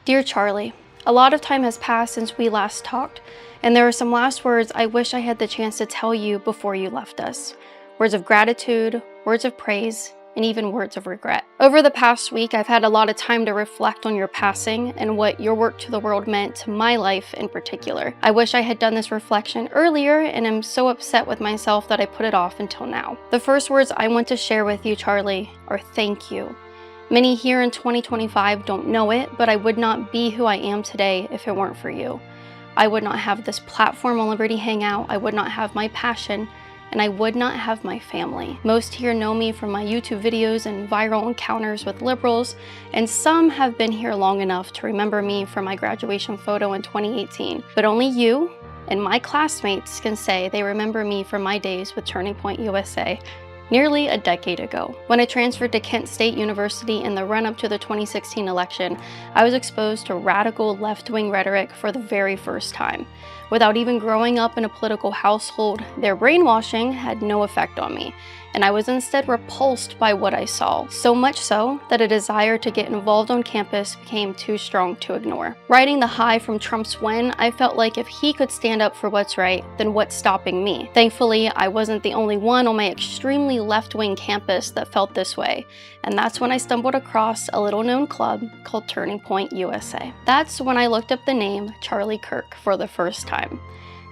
Dear Charlie, a lot of time has passed since we last talked, and there are some last words I wish I had the chance to tell you before you left us. Words of gratitude, words of praise, and even words of regret. Over the past week, I've had a lot of time to reflect on your passing and what your work to the world meant to my life in particular. I wish I had done this reflection earlier, and I'm so upset with myself that I put it off until now. The first words I want to share with you, Charlie, are thank you. Many here in 2025 don't know it, but I would not be who I am today if it weren't for you. I would not have this platform on Liberty Hangout, I would not have my passion, and I would not have my family. Most here know me from my YouTube videos and viral encounters with liberals, and some have been here long enough to remember me from my graduation photo in 2018. But only you and my classmates can say they remember me from my days with Turning Point USA, nearly a decade ago. When I transferred to Kent State University in the run-up to the 2016 election, I was exposed to radical left-wing rhetoric for the very first time. Without even growing up in a political household, their brainwashing had no effect on me, and I was instead repulsed by what I saw. So much so that a desire to get involved on campus became too strong to ignore. Riding the high from Trump's win, I felt like if he could stand up for what's right, then what's stopping me? Thankfully, I wasn't the only one on my extremely left-wing campus that felt this way, and that's when I stumbled across a little-known club called Turning Point USA. That's when I looked up the name Charlie Kirk for the first time.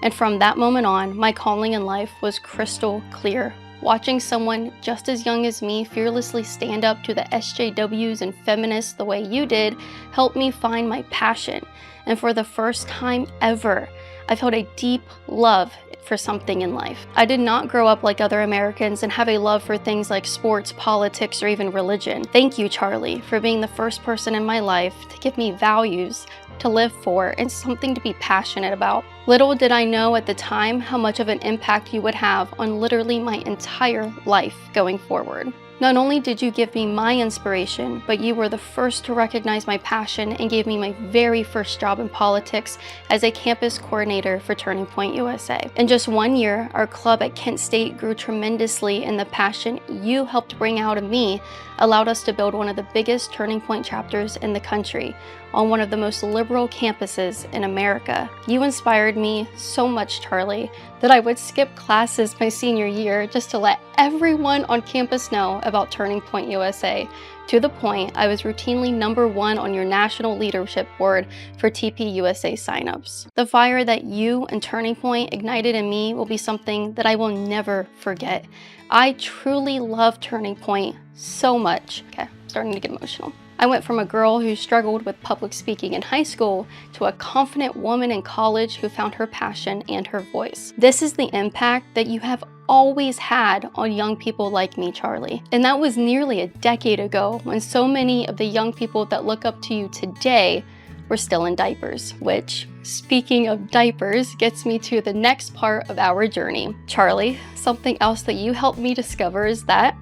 And from that moment on, my calling in life was crystal clear. Watching someone just as young as me fearlessly stand up to the SJWs and feminists the way you did helped me find my passion. And for the first time ever, I felt a deep love for something in life. I did not grow up like other Americans and have a love for things like sports, politics, or even religion. Thank you, Charlie, for being the first person in my life to give me values to live for and something to be passionate about. Little did I know at the time how much of an impact you would have on literally my entire life going forward. Not only did you give me my inspiration, but you were the first to recognize my passion and gave me my very first job in politics as a campus coordinator for Turning Point USA. In just 1 year, our club at Kent State grew tremendously, and the passion you helped bring out of me allowed us to build one of the biggest Turning Point chapters in the country on one of the most liberal campuses in America. You inspired me so much, Charlie, that I would skip classes my senior year just to let everyone on campus know about Turning Point USA, to the point I was routinely #1 on your national leadership board for TP USA signups. The fire that you and Turning Point ignited in me will be something that I will never forget. I truly love Turning Point so much. Okay, starting to get emotional. I went from a girl who struggled with public speaking in high school to a confident woman in college who found her passion and her voice. This is the impact that you have always had on young people like me, Charlie. And that was nearly a decade ago when so many of the young people that look up to you today were still in diapers, which, speaking of diapers, gets me to the next part of our journey. Charlie, something else that you helped me discover is that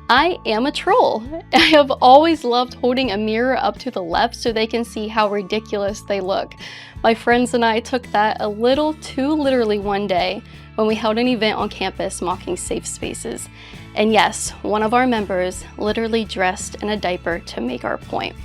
I am a troll. I have always loved holding a mirror up to the left so they can see how ridiculous they look. My friends and I took that a little too literally one day when we held an event on campus mocking safe spaces. And yes, one of our members literally dressed in a diaper to make our point.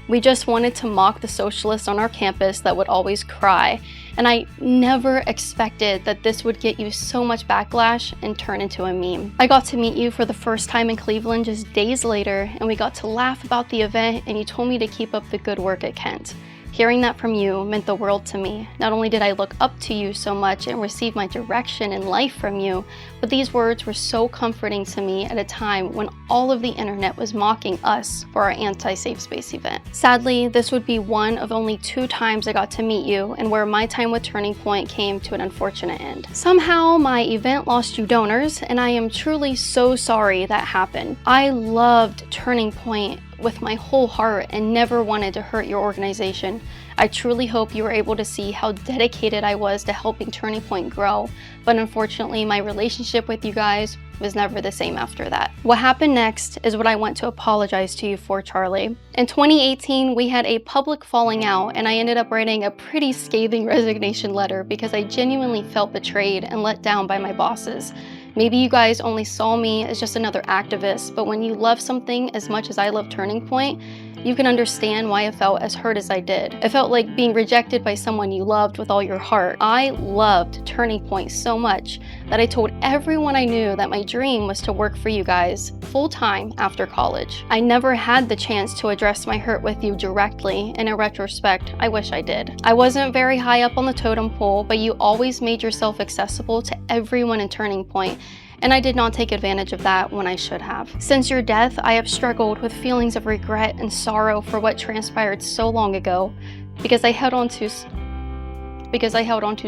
We just wanted to mock the socialists on our campus that would always cry, and I never expected that this would get you so much backlash and turn into a meme. I got to meet you for the first time in Cleveland just days later, and we got to laugh about the event, and you told me to keep up the good work at Kent. Hearing that from you meant the world to me. Not only did I look up to you so much and receive my direction in life from you, but these words were so comforting to me at a time when all of the internet was mocking us for our anti-safe space event. Sadly, this would be one of only 2 times I got to meet you and where my time with Turning Point came to an unfortunate end. Somehow, my event lost you donors, and I am truly so sorry that happened. I loved Turning Point with my whole heart and never wanted to hurt your organization. I truly hope you were able to see how dedicated I was to helping Turning Point grow, but unfortunately my relationship with you guys was never the same after that. What happened next is what I want to apologize to you for, Charlie. In 2018, we had a public falling out, and I ended up writing a pretty scathing resignation letter because I genuinely felt betrayed and let down by my bosses. Maybe you guys only saw me as just another activist, but when you love something as much as I love Turning Point, you can understand why I felt as hurt as I did. It felt like being rejected by someone you loved with all your heart. I loved Turning Point so much that I told everyone I knew that my dream was to work for you guys full-time after college. I never had the chance to address my hurt with you directly, and in retrospect, I wish I did. I wasn't very high up on the totem pole, but you always made yourself accessible to everyone in Turning Point, and I did not take advantage of that when I should have. Since your death, I have struggled with feelings of regret and sorrow for what transpired so long ago, because I held on to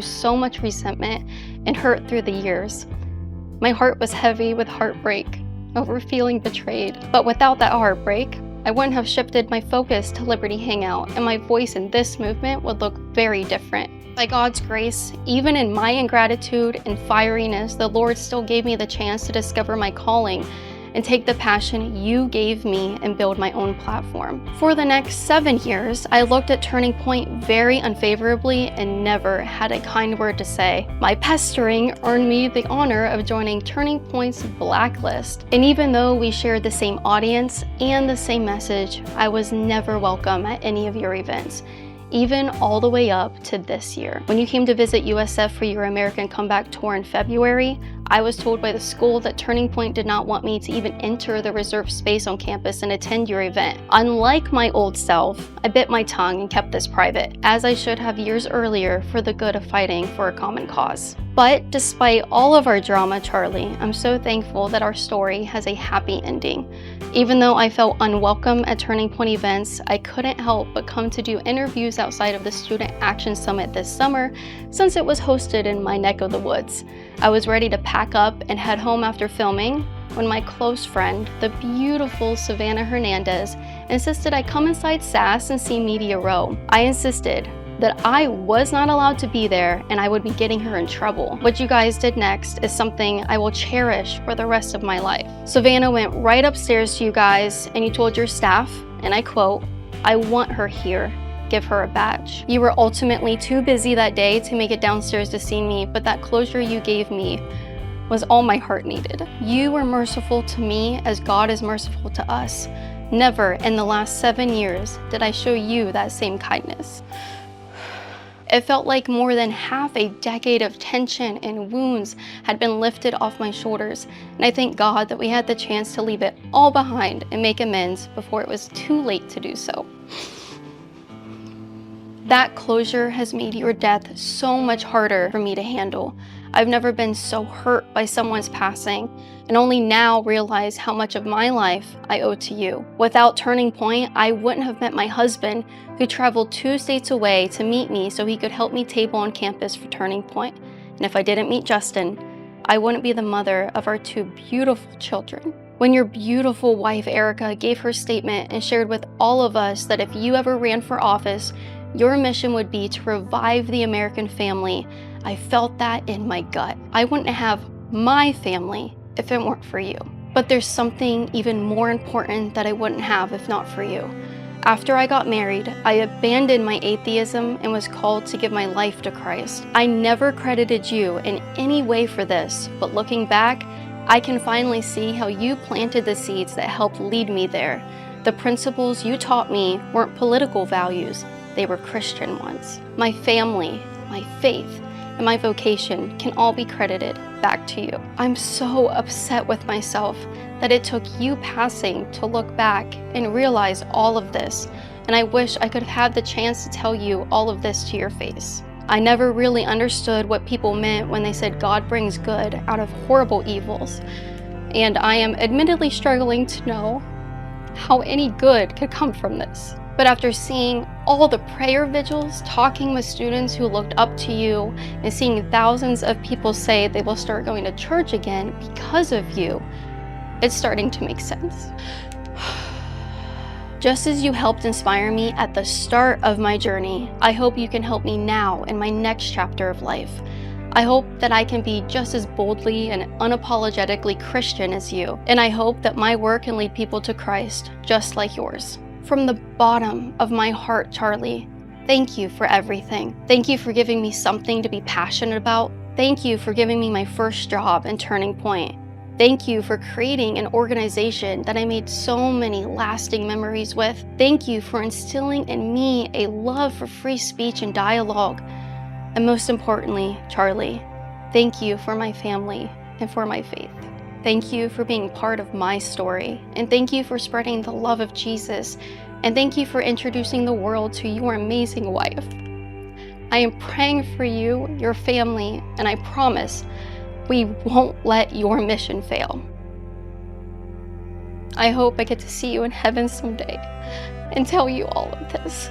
so much resentment and hurt through the years. My heart was heavy with heartbreak over feeling betrayed, but without that heartbreak, I wouldn't have shifted my focus to Liberty Hangout, and my voice in this movement would look very different. By God's grace, even in my ingratitude and fieriness, the Lord still gave me the chance to discover my calling and take the passion you gave me and build my own platform. For the next 7 years, I looked at Turning Point very unfavorably and never had a kind word to say. My pestering earned me the honor of joining Turning Point's blacklist. And even though we shared the same audience and the same message, I was never welcome at any of your events, even all the way up to this year. When you came to visit USF for your American Comeback tour in February, I was told by the school that Turning Point did not want me to even enter the reserved space on campus and attend your event. Unlike my old self, I bit my tongue and kept this private, as I should have years earlier for the good of fighting for a common cause. But despite all of our drama, Charlie, I'm so thankful that our story has a happy ending. Even though I felt unwelcome at Turning Point events, I couldn't help but come to do interviews outside of the Student Action Summit this summer, since it was hosted in my neck of the woods. I was ready to pack up and head home after filming when my close friend, the beautiful Savannah Hernandez, insisted I come inside SAS and see Media Row. I insisted that I was not allowed to be there and I would be getting her in trouble. What you guys did next is something I will cherish for the rest of my life. Savannah went right upstairs to you guys and you told your staff, and I quote, "I want her here. Give her a badge." You were ultimately too busy that day to make it downstairs to see me, but that closure you gave me was all my heart needed. You were merciful to me as God is merciful to us. Never in the last 7 years did I show you that same kindness. It felt like more than half a decade of tension and wounds had been lifted off my shoulders, and I thank God that we had the chance to leave it all behind and make amends before it was too late to do so. That closure has made your death so much harder for me to handle. I've never been so hurt by someone's passing, and only now realize how much of my life I owe to you. Without Turning Point, I wouldn't have met my husband, who traveled 2 states away to meet me so he could help me table on campus for Turning Point. And if I didn't meet Justin, I wouldn't be the mother of our 2 beautiful children. When your beautiful wife, Erica, gave her statement and shared with all of us that if you ever ran for office, your mission would be to revive the American family, I felt that in my gut. I wouldn't have my family if it weren't for you. But there's something even more important that I wouldn't have if not for you. After I got married, I abandoned my atheism and was called to give my life to Christ. I never credited you in any way for this, but looking back, I can finally see how you planted the seeds that helped lead me there. The principles you taught me weren't political values, they were Christian ones. My family, my faith, and my vocation can all be credited back to you. I'm so upset with myself that it took you passing to look back and realize all of this, and I wish I could have had the chance to tell you all of this to your face. I never really understood what people meant when they said God brings good out of horrible evils, and I am admittedly struggling to know how any good could come from this. But after seeing all the prayer vigils, talking with students who looked up to you, and seeing thousands of people say they will start going to church again because of you, it's starting to make sense. Just as you helped inspire me at the start of my journey, I hope you can help me now in my next chapter of life. I hope that I can be just as boldly and unapologetically Christian as you, and I hope that my work can lead people to Christ just like yours. From the bottom of my heart, Charlie, thank you for everything. Thank you for giving me something to be passionate about. Thank you for giving me my first job and Turning Point. Thank you for creating an organization that I made so many lasting memories with. Thank you for instilling in me a love for free speech and dialogue. And most importantly, Charlie, thank you for my family and for my faith. Thank you for being part of my story. And thank you for spreading the love of Jesus. And thank you for introducing the world to your amazing wife. I am praying for you, your family, and I promise we won't let your mission fail. I hope I get to see you in heaven someday and tell you all of this.